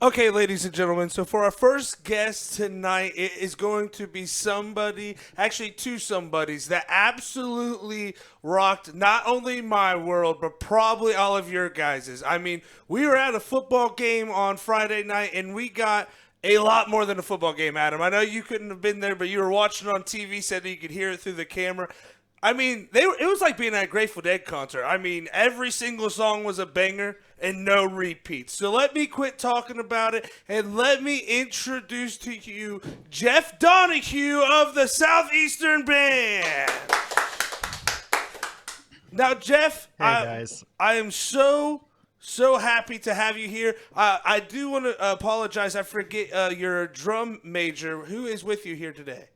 Okay, ladies and gentlemen, so for our first guest tonight, it is going to be somebody, actually two somebodies that absolutely rocked not only my world, but probably all of your guys's. I mean, we were at a football game on Friday night and we got a lot more than a football game, Adam. I know you couldn't have been there, but you were watching on TV, said you could hear it through the camera. I mean, it was like being at a Grateful Dead concert. I mean, every single song was a banger and no repeats. So let me quit talking about it and let me introduce to you Jeff Donahue of the Southeastern Band. Now, Jeff, Hey guys. I am so happy to have you here. I do want to apologize. I forget your drum major. Who is with you here today?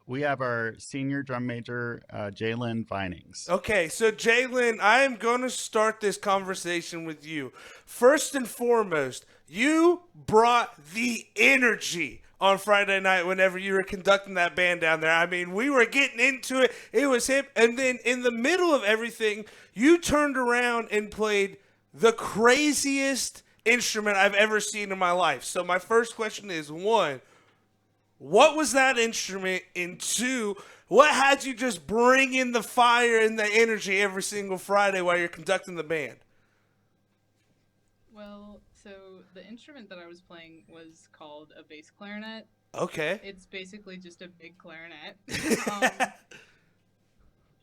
We have our senior drum major, Jaylynn Vinings. Okay, so Jaylynn, I am going to start this conversation with you. First and foremost, you brought the energy on Friday night whenever you were conducting that band down there. I mean, we were getting into it. It was hip. And then in the middle of everything, you turned around and played the craziest instrument I've ever seen in my life. So my first question is, one, what was that instrument? And two, what had you just bring in the fire and the energy every single Friday while you're conducting the band? Well, so the instrument that I was playing was called a bass clarinet. Okay. It's basically just a big clarinet. um,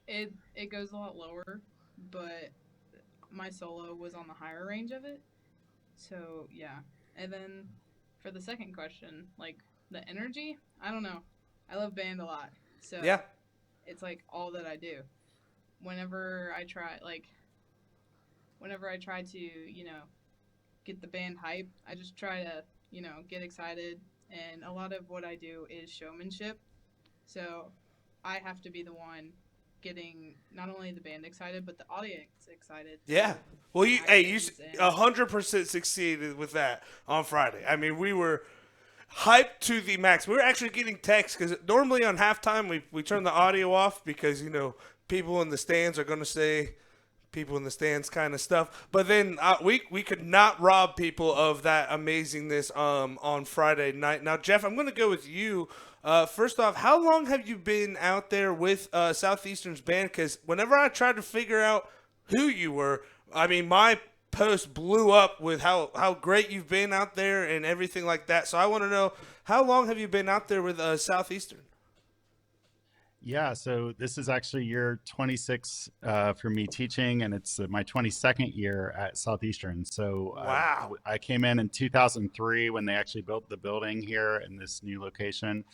it goes a lot lower, but my solo was on the higher range of it. So yeah. And then for the second question, like the energy, I don't know. I love band a lot. So Yeah. it's like all that I do. Whenever I try to, get the band hype, I just try to, get excited, and a lot of what I do is showmanship. So I have to be the one getting not only the band excited but the audience excited. Yeah. So Well, you hey, you actions and 100% succeeded with that on Friday. I mean, we were hyped to the max. We were actually getting texts because normally on halftime we turn the audio off because people in the stands are going to say people in the stands kind of stuff. But then we could not rob people of that amazingness on Friday night. Now, Jeff, I'm going to go with you. First off, how long have you been out there with Southeastern's band? Because whenever I tried to figure out who you were, I mean, my post blew up with how great you've been out there and everything like that. So I want to know, how long have you been out there with Southeastern? Yeah, so this is actually year 26 for me teaching, and it's my 22nd year at Southeastern. So Wow. I came in 2003 when they actually built the building here in this new location.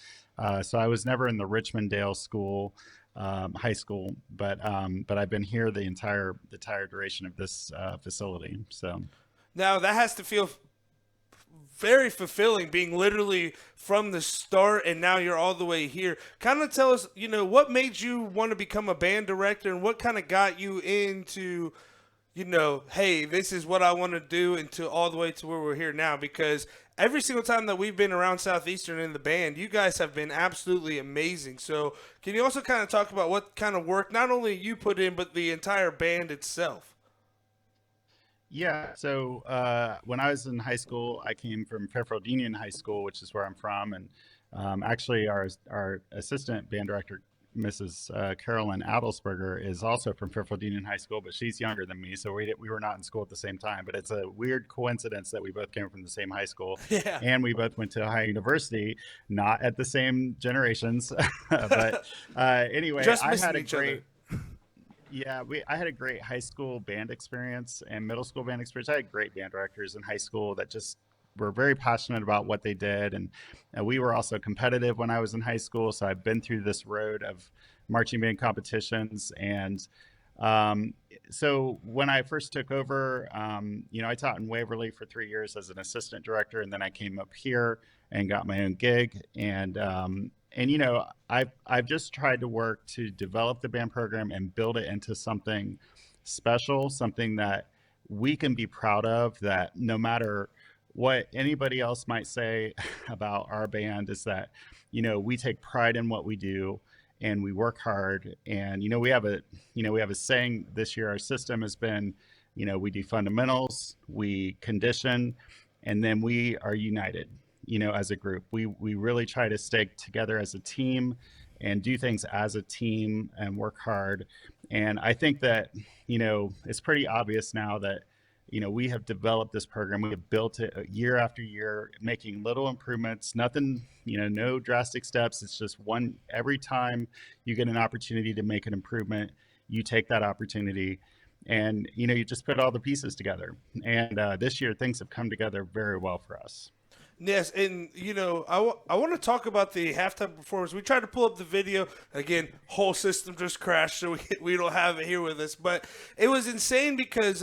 So I was never in the Richmond-Dale school, high school, but I've been here the entire duration of this facility. So. Now that has to feel very fulfilling, being literally from the start and now you're all the way here. Kind of tell us, what made you want to become a band director and what kind of got you into, hey, this is what I want to do, until all the way to where we're here now. Because every single time that we've been around Southeastern in the band, you guys have been absolutely amazing. So can you also kind of talk about what kind of work not only you put in, but the entire band itself? Yeah, so when I was in high school, I came from Fairfield Union High School, which is where I'm from, and actually our assistant band director, Mrs. Carolyn Adelsberger, is also from Fairfield Union High School, but she's younger than me, so we were not in school at the same time. But it's a weird coincidence that we both came from the same high school, Yeah. and we both went to Ohio University, not at the same generations. But anyway, Just I missing had a each other. great yeah, I had a great high school band experience and middle school band experience. I had great band directors in high school that just were very passionate about what they did. And we were also competitive when I was in high school. So I've been through this road of marching band competitions. And um, so when I first took over, I taught in Waverly for 3 years as an assistant director. And then I came up here and got my own gig. And I've just tried to work to develop the band program and build it into something special, something that we can be proud of, that no matter what anybody else might say about our band, is that, we take pride in what we do and we work hard. And, we have a saying this year. Our system has been, we do fundamentals, we condition, and then we are united, as a group. We really try to stick together as a team and do things as a team and work hard. And I think that, it's pretty obvious now that, we have developed this program. We have built it year after year, making little improvements, nothing, no drastic steps. It's just one, every time you get an opportunity to make an improvement, you take that opportunity, and, you just put all the pieces together. And this year, things have come together very well for us. Yes, and I want to talk about the halftime performance. We tried to pull up the video again. Whole system just crashed, so we don't have it here with us. But it was insane because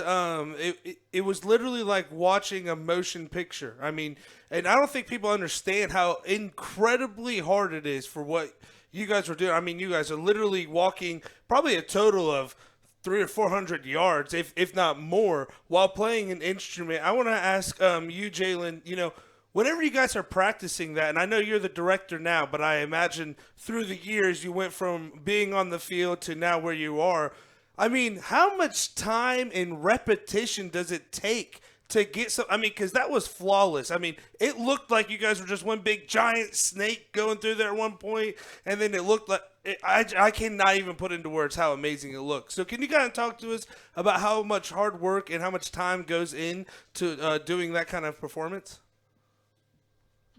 it was literally like watching a motion picture. I mean, and I don't think people understand how incredibly hard it is for what you guys were doing. I mean, you guys are literally walking probably a total of 300 or 400 yards, if not more, while playing an instrument. I want to ask you, Jaylynn. Whenever you guys are practicing that, and I know you're the director now, but I imagine through the years you went from being on the field to now where you are. I mean, how much time and repetition does it take to get some? I mean, because that was flawless. I mean, it looked like you guys were just one big giant snake going through there at one point, and then it looked like I cannot even put into words how amazing it looked. So can you kind of talk to us about how much hard work and how much time goes into doing that kind of performance?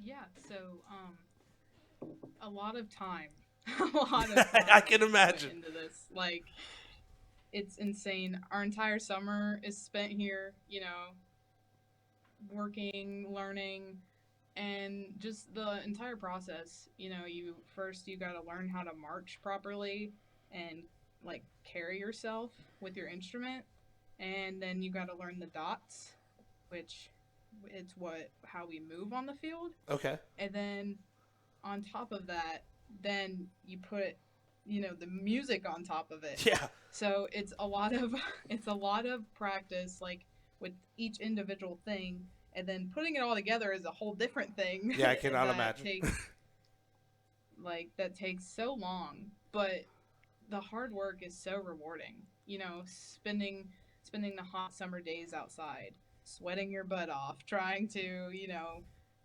Yeah, so a lot of time, a lot of time I can imagine into this. Like, it's insane. Our entire summer is spent here, working, learning, and just the entire process. You got to learn how to march properly and like carry yourself with your instrument, and then you got to learn the dots, which it's how we move on the field. Okay. And then on top of that, then you put the music on top of it. Yeah. So it's a lot of practice, like with each individual thing, and then putting it all together is a whole different thing. Yeah, I cannot imagine. That takes so long, but the hard work is so rewarding. Spending the hot summer days outside, sweating your butt off, trying to,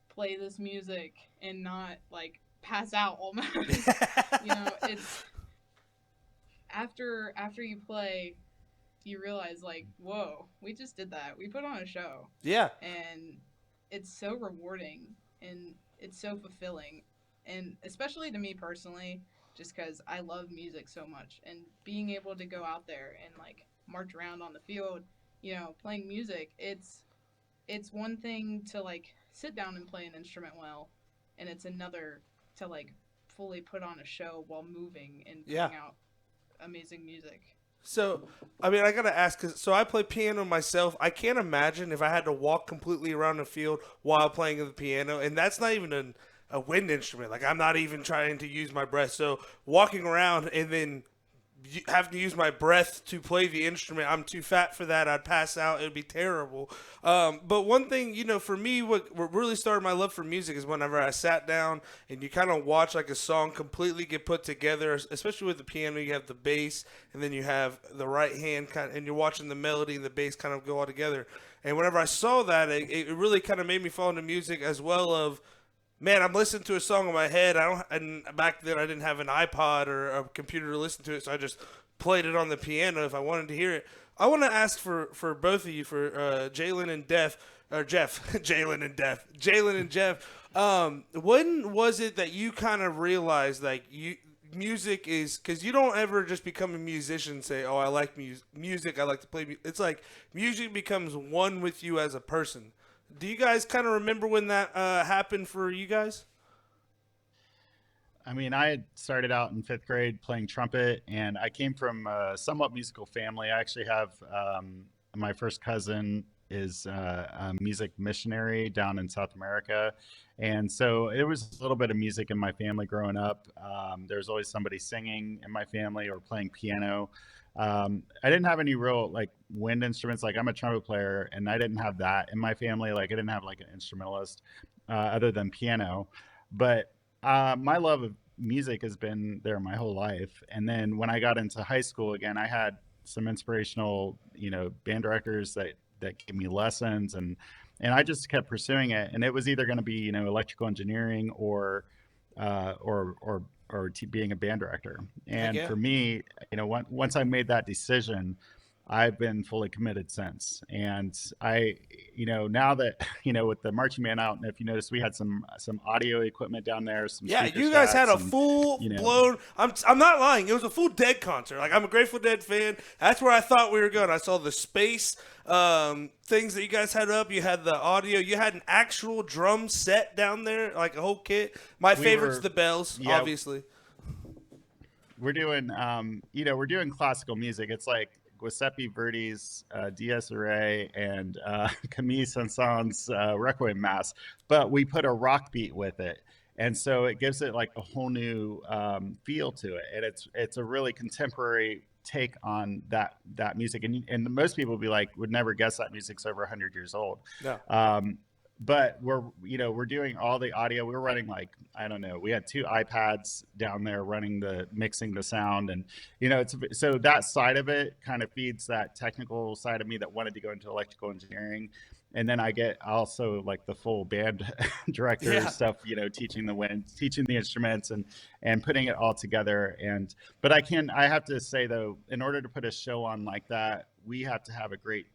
play this music and not like pass out almost. It's after you play, you realize like, whoa, we just did that. We put on a show. Yeah. And it's so rewarding and it's so fulfilling. And especially to me personally, just because I love music so much, and being able to go out there and like march around on the field, playing music, it's one thing to like sit down and play an instrument well, and it's another to like fully put on a show while moving and putting out amazing music. So, I mean, I gotta ask, so I play piano myself. I can't imagine if I had to walk completely around the field while playing the piano, and that's not even a wind instrument. Like, I'm not even trying to use my breath. So, walking around and then having to use my breath to play the instrument, I'm too fat for that. I'd pass out. It would be terrible. But one thing, for me, what really started my love for music is whenever I sat down and you kind of watch like a song completely get put together, especially with the piano. You have the bass and then you have the right hand and you're watching the melody and the bass kind of go all together. And whenever I saw that, it really kind of made me fall into music as well of, man, I'm listening to a song in my head. And back then I didn't have an iPod or a computer to listen to it, so I just played it on the piano if I wanted to hear it. I want to ask for both of you, for Jaylynn and Jeff, Jaylynn and Jeff. When was it that you kind of realized like music is, because you don't ever just become a musician and say, oh, I like music, I like to play music. It's like music becomes one with you as a person. Do you guys kind of remember when that happened for you guys? I mean, I had started out in 5th grade playing trumpet, and I came from a somewhat musical family. I actually have my first cousin is a music missionary down in South America. And so there was a little bit of music in my family growing up. There was always somebody singing in my family or playing piano. I didn't have any real like wind instruments. Like, I'm a trumpet player, and I didn't have that in my family. Like, I didn't have like an instrumentalist other than piano. But my love of music has been there my whole life. And then when I got into high school again, I had some inspirational, band directors that that gave me lessons, and I just kept pursuing it. And it was either going to be, you know, electrical engineering or being a band director. Heck And yeah. for me, you know, once I made that decision, I've been fully committed since. And I, you know, now that, you know, with the marching band out, and if you notice, we had some audio equipment down there, some Yeah, speaker you guys had stacks, a and full you know, blown. I'm not lying. It was a full Dead concert. Like, I'm a Grateful Dead fan. That's where I thought we were going. I saw the space things that you guys had up. You had the audio. You had an actual drum set down there, like a whole kit. My we favorite's were, the bells, yeah, obviously. we're doing, you know, we're doing classical music. It's like Giuseppe Verdi's Dies Irae and Camille Saint-Saëns' Requiem Mass, but we put a rock beat with it. And so it gives it like a whole new feel to it. And it's a really contemporary take on that music. And most people would be like, would never guess that music's over 100 years old. No. But we're doing all the audio. We were running like, I don't know, we had 2 iPads down there running mixing the sound. And, you know, so that side of it kind of feeds that technical side of me that wanted to go into electrical engineering. And then I get also like the full band director Yeah. stuff, you know, teaching the instruments and putting it all together. But I have to say though, in order to put a show on like that, we have to have a great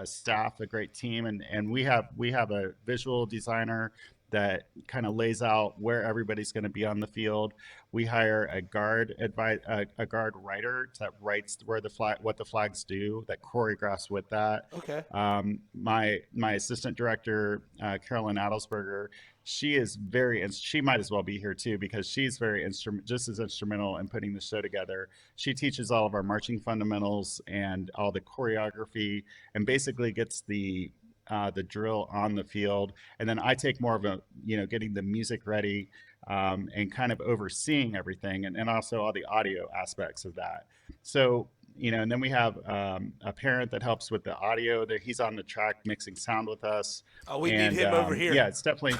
staff, a great team, and we have a visual designer that kind of lays out where everybody's going to be on the field. We hire a guard writer that writes what the flags do, that choreographs with that. Okay. My assistant director, Carolyn Adelsberger, she might as well be here too, because she's just as instrumental in putting the show together. She teaches all of our marching fundamentals and all the choreography, and basically gets the drill on the field. And then I take more of getting the music ready, and kind of overseeing everything, and also all the audio aspects of that. So, you know, and then we have a parent that helps with the audio. He's on the track mixing sound with us. Oh, we need him over here. Yeah, it's definitely,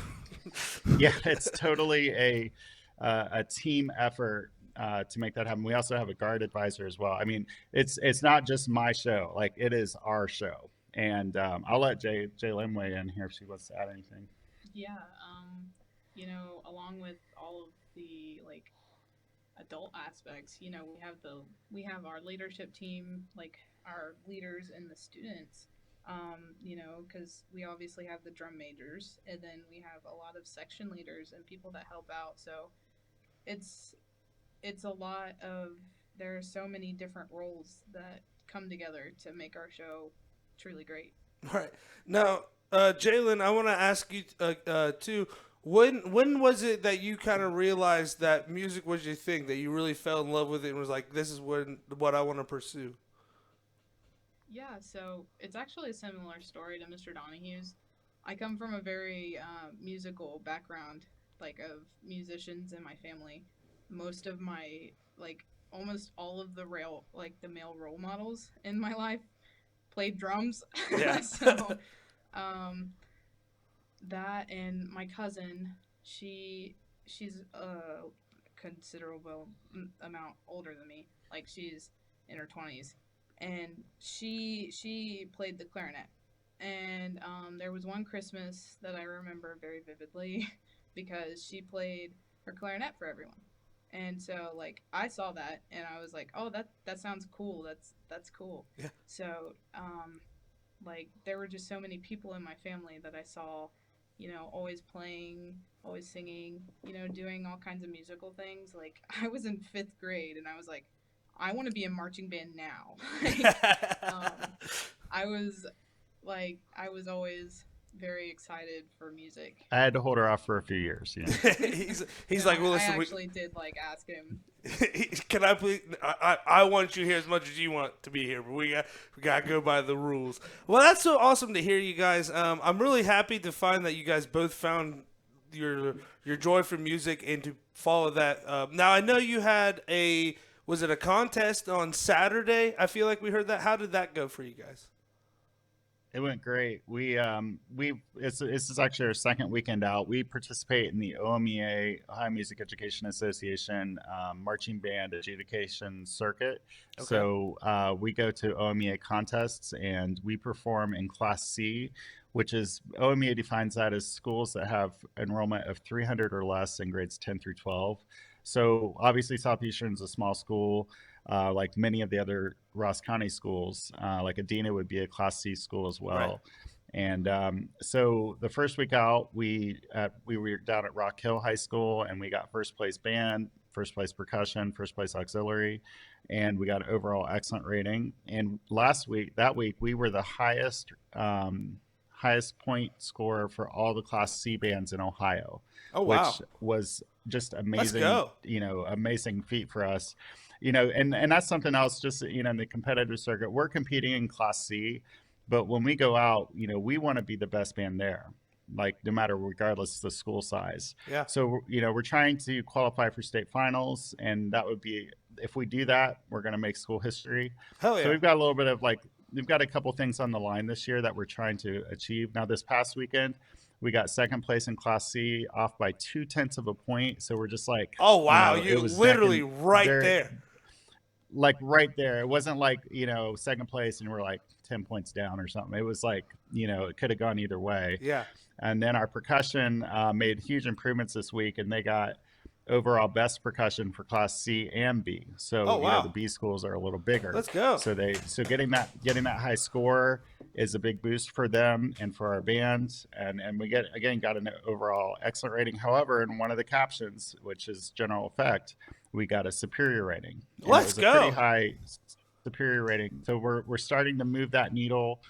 it's totally a team effort to make that happen. We also have a guard advisor as well. I mean, it's not just my show; like, it is our show. And I'll let Jaylynn weigh in here if she wants to add anything. Yeah, you know, along with all of the like adult aspects, you know, we have our leadership team, like our leaders and the students, you know, because we obviously have the drum majors, and then we have a lot of section leaders and people that help out. So it's a lot of, there are so many different roles that come together to make our show truly great. All right. Now, Jaylynn, I want to ask you too. When was it that you kind of realized that music was your thing, that you really fell in love with it and was like, this is what I want to pursue? Yeah, so it's actually a similar story to Mr. Donahue's. I come from a very musical background, like of musicians in my family. Most of my, like, almost all of the male role models in my life played drums. Yeah. So that, and my cousin, she's a considerable amount older than me. Like, she's in her 20s, and she played the clarinet. And there was one Christmas that I remember very vividly because she played her clarinet for everyone. And so, like, I saw that and I was like, oh, that sounds cool. That's cool. Yeah. So, like, there were just so many people in my family that I saw, you know, always playing, always singing, you know, doing all kinds of musical things. Like, I was in 5th grade and I was like, I want to be in marching band now. I was always very excited for music. I had to hold her off for a few years. Yeah. he's like, well, listen, I actually did like ask him. Can I please? I want you here as much as you want to be here, but we got to go by the rules. Well, that's so awesome to hear, you guys. I'm really happy to find that you guys both found your joy for music and to follow that. Now, I know you had was it a contest on Saturday? I feel like we heard that. How did that go for you guys? It went great. This is actually our second weekend out. We participate in the OMEA, Ohio Music Education Association, marching band adjudication circuit. Okay. So we go to OMEA contests and we perform in Class C, which is OMEA defines that as schools that have enrollment of 300 or less in grades 10 through 12. So obviously Southeastern is a small school. Like many of the other Ross County schools, like Adena would be a Class C school as well. Right. And so the first week out, we were down at Rock Hill High School, and we got first place band, first place percussion, first place auxiliary, and we got an overall excellent rating. And that week, we were the highest point scorer for all the Class C bands in Ohio. Oh, wow. Which was just amazing. Let's go. Amazing feat for us. And that's something else, just, in the competitive circuit, we're competing in Class C, but when we go out, we want to be the best band there, like no matter, regardless of the school size. Yeah. So, we're trying to qualify for state finals, and that would be, if we do that, we're going to make school history. Hell yeah. So we've got a little bit of we've got a couple things on the line this year that we're trying to achieve. Now, this past weekend, we got second place in Class C, off by 0.2 of a point. So we're just like, oh, wow. it You was literally right there. Like right there. It wasn't like, second place and we're like 10 points down or something. It was like, it could have gone either way. Yeah. And then our percussion made huge improvements this week, and they got overall best percussion for Class C and B. So wow. The B schools are a little bigger. Let's go. So getting that high score is a big boost for them and for our band. And we got an overall excellent rating. However, in one of the captions, which is general effect, we got a superior rating. And Let's it was go. a pretty high superior rating. So we're starting to move that needle,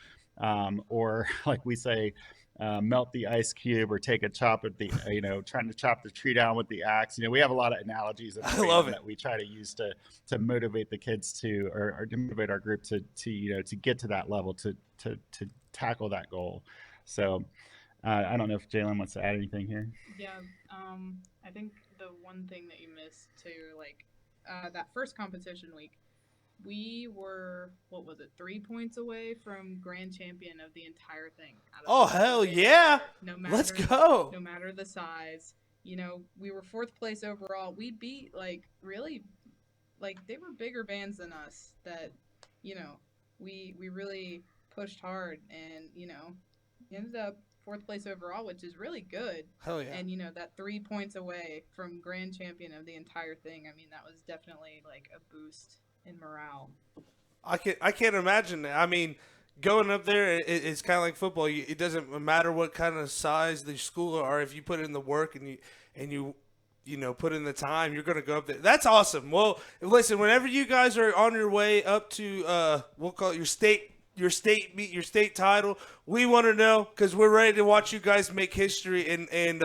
or like we say, melt the ice cube, or take a chop at the, trying to chop the tree down with the axe. We have a lot of analogies I love it. that we try to use to motivate the kids or to motivate our group to get to that level, to tackle that goal. So I don't know if Jaylynn wants to add anything here. Yeah, I think the one thing that you missed too, that first competition week, we were, 3 points away from grand champion of the entire thing. Oh, hell yeah. No matter, let's go. No matter the size. We were 4th place overall. We beat, really, they were bigger bands than us that, we really pushed hard and, ended up 4th place overall, which is really good. Hell yeah. And, that 3 points away from grand champion of the entire thing, that was definitely, a boost in morale. I can't imagine that. Going up there, it's kind of like football. It doesn't matter what kind of size the school are. If you put in the work and you put in the time, you're going to go up there. That's awesome. Well, listen, whenever you guys are on your way up to we'll call it your state meet, your state title, we want to know, because we're ready to watch you guys make history, and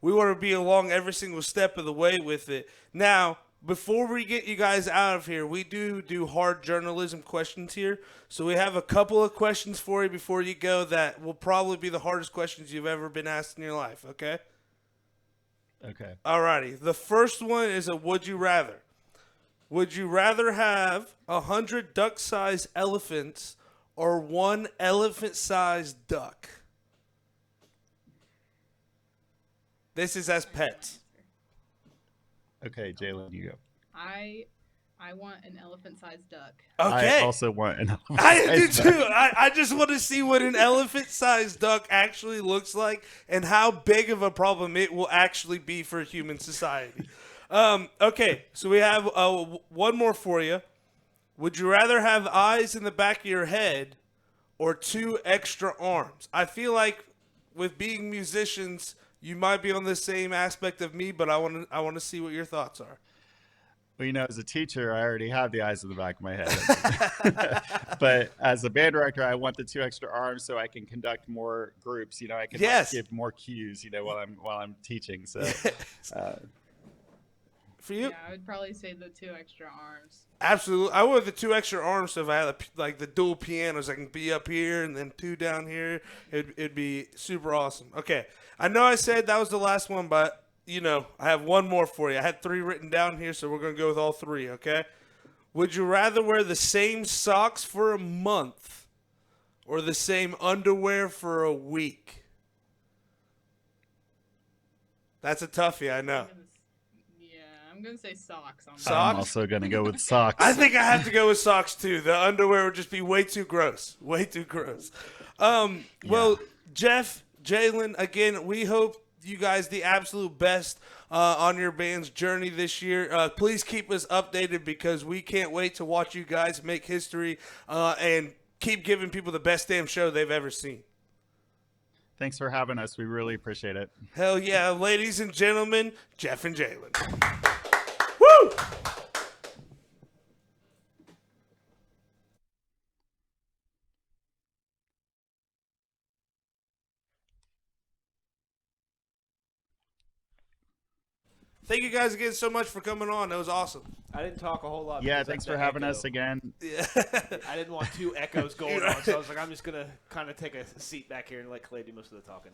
we want to be along every single step of the way with it. Now, before we get you guys out of here, we do hard journalism questions here. So we have a couple of questions for you before you go that will probably be the hardest questions you've ever been asked in your life, okay? Okay. Alrighty. The first one is a would you rather. Would you rather have 100 duck-sized elephants or 1 elephant-sized duck? This is as pets. Okay, Jaylynn, you go. I want an elephant-sized duck. Okay. I also want an elephant. I do too. I just want to see what an elephant-sized duck actually looks like and how big of a problem it will actually be for human society. Okay, so we have one more for you. Would you rather have eyes in the back of your head or 2 extra arms? I feel like with being musicians, you might be on the same aspect of me, but I want to see what your thoughts are. Well, as a teacher, I already have the eyes in the back of my head. But as a band director, I want the 2 extra arms so I can conduct more groups. I can give more cues, while I'm teaching. So, for you? Yeah, I would probably say the 2 extra arms. Absolutely. I want the 2 extra arms, so if I had the dual pianos, I can be up here and then 2 down here. It'd be super awesome. Okay. I know I said that was the last one, but I have one more for you. I had 3 written down here, so we're going to go with all 3, okay? Would you rather wear the same socks for a month or the same underwear for a week? That's a toughie, I know. Yeah, I'm gonna say socks. On that. Socks? I'm also going to go with socks. I think I have to go with socks too. The underwear would just be way too gross. Way too gross. Well, Jeff, Jaylynn, again, we hope you guys the absolute best on your band's journey this year. Please keep us updated because we can't wait to watch you guys make history and keep giving people the best damn show they've ever seen. Thanks for having us. We really appreciate it. Hell yeah, ladies and gentlemen, Jeff and Jaylynn. Woo! Thank you guys again so much for coming on. That was awesome. I didn't talk a whole lot. Yeah, because thanks of for the having echo. us again. Yeah. I didn't want two echoes going on, so I was like, I'm just gonna kind of take a seat back here and let Clay do most of the talking.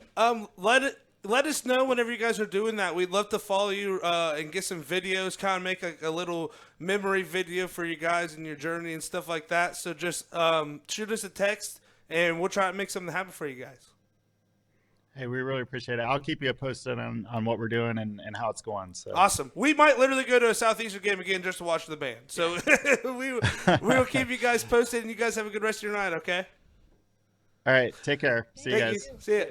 Let us know whenever you guys are doing that. We'd love to follow you and get some videos, kind of make a little memory video for you guys and your journey and stuff like that. So just shoot us a text, and we'll try to make something happen for you guys. Hey, we really appreciate it. I'll keep you posted on what we're doing and how it's going. So Awesome. We might literally go to a Southeastern game again just to watch the band. So we will keep you guys posted, and you guys have a good rest of your night, okay? All right, take care. See you Thank guys. you. See ya.